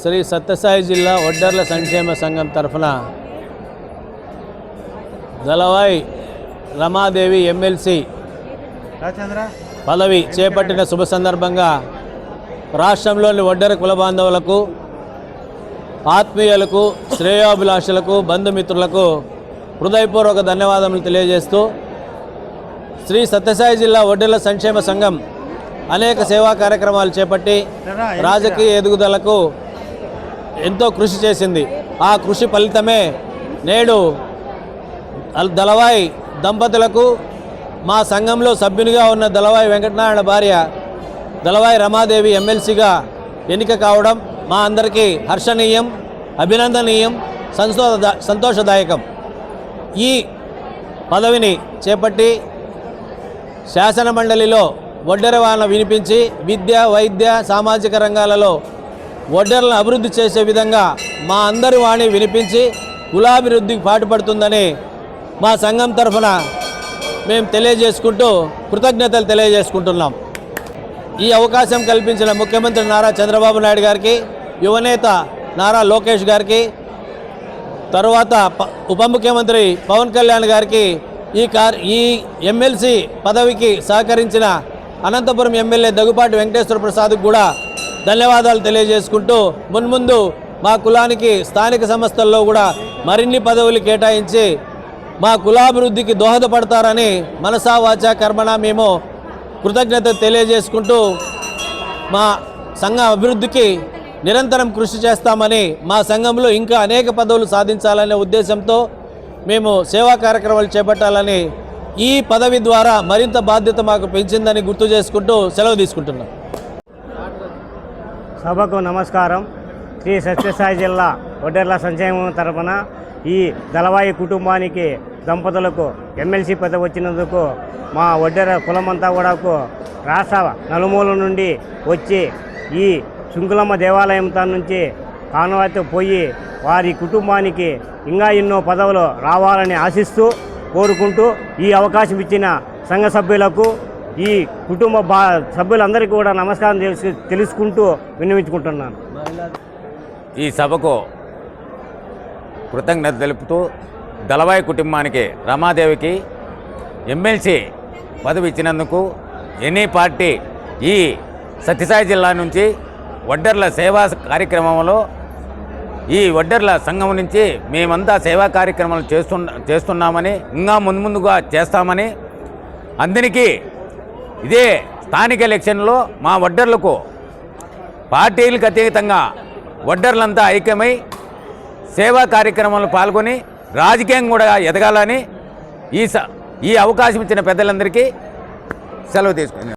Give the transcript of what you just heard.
శ్రీ సత్యసాయి జిల్లా ఒడ్డర్ల సంక్షేమ సంఘం తరఫున దళవాయి రమాదేవి ఎమ్మెల్సీ పదవి చేపట్టిన శుభ సందర్భంగా రాష్ట్రంలోని ఒడ్డర కుల బాంధవులకు, ఆత్మీయులకు, శ్రేయోభిలాషులకు, బంధుమిత్రులకు హృదయపూర్వక ధన్యవాదములు తెలియజేస్తూ, శ్రీ సత్యసాయి జిల్లా ఒడ్డర్ల సంక్షేమ సంఘం అనేక సేవా కార్యక్రమాలు చేపట్టి రాజకీయ ఎదుగుదలకు ఎంతో కృషి చేసింది. ఆ కృషి ఫలితమే నేడు దళవాయి దంపతులకు మా సంఘంలో సభ్యునిగా ఉన్న దళవాయి వెంకటనారాయణ భార్య దళవాయి రమాదేవి ఎమ్మెల్సీగా ఎన్నిక కావడం మా అందరికీ హర్షణీయం, అభినందనీయం, సంతోషదాయకం. ఈ పదవిని చేపట్టి శాసన మండలిలో ఒడ్డెర వాన వినిపించి విద్య, వైద్య, సామాజిక రంగాలలో ఒడ్డెరలను అభివృద్ధి చేసే విధంగా మా అందరి వాణి వినిపించి కులాభివృద్ధికి పాటుపడుతుందని మా సంఘం తరఫున మేము తెలియజేసుకుంటూ కృతజ్ఞతలు తెలియజేసుకుంటున్నాం. ఈ అవకాశం కల్పించిన ముఖ్యమంత్రి నారా చంద్రబాబు నాయుడు గారికి, యువనేత నారా లోకేష్ గారికి, తరువాత ఉప ముఖ్యమంత్రి పవన్ కళ్యాణ్ గారికి, ఈ ఎమ్మెల్సీ పదవికి సహకరించిన అనంతపురం ఎమ్మెల్యే దగ్గుపాటి వెంకటేశ్వర ప్రసాద్కు కూడా ధన్యవాదాలు తెలియజేసుకుంటూ, మున్ముందు మా కులానికి స్థానిక సంస్థల్లో కూడా మరిన్ని పదవులు కేటాయించి మా కులాభివృద్ధికి దోహదపడతారని మనసా వాచా కర్మణ మేము కృతజ్ఞత తెలియజేసుకుంటూ, మా సంఘ అభివృద్ధికి నిరంతరం కృషి చేస్తామని, మా సంఘంలో ఇంకా అనేక పదవులు సాధించాలనే ఉద్దేశంతో మేము సేవా కార్యక్రమాలు చేపట్టాలని ఈ పదవి ద్వారా మరింత బాధ్యత మాకు పెంచిందని గుర్తు చేసుకుంటూ సెలవు తీసుకుంటున్నాం. సభకు నమస్కారం. శ్రీ సత్యసాయి జిల్లా ఒడ్డెర్ల సంక్షేమం తరఫున ఈ దళవాయి కుటుంబానికి దంపతులకు ఎమ్మెల్సీ పదవి వచ్చినందుకు మా ఒడ్డెర కులమంతా కూడా రాష్ట్ర నలుమూల నుండి వచ్చి ఈ శుంకులమ్మ దేవాలయం నుంచి కానవాతి పోయి వారి కుటుంబానికి ఇంకా ఎన్నో పదవులు రావాలని ఆశిస్తూ కోరుకుంటూ, ఈ అవకాశం ఇచ్చిన సంఘ సభ్యులకు, ఈ కుటుంబ సభ్యులందరికీ కూడా నమస్కారం తెలుసుకుంటూ విన్నవించుకుంటున్నాను. ఈ సభకు కృతజ్ఞత తెలుపుతూ దళవాయి కుటుంబానికి రమాదేవికి ఎమ్మెల్సీ పదవి ఇచ్చినందుకు ఎనీ పార్టీ ఈ సత్యసాయి జిల్లా నుంచి ఒడ్డర్ల సేవా కార్యక్రమంలో ఈ ఒడ్డర్ల సంఘం నుంచి మేమంతా సేవా కార్యక్రమాలు చేస్తున్నామని, ఇంకా ముందుగా చేస్తామని, అందరికీ ఇదే స్థానిక ఎలక్షన్లో మా ఒడ్డర్లకు పార్టీలకు అతీతంగా ఒడ్డర్లంతా ఐక్యమై సేవా కార్యక్రమాల్లో పాల్గొని రాజకీయం కూడా ఎదగాలని ఈ అవకాశం ఇచ్చిన పెద్దలందరికీ సెలవు తీసుకుంది.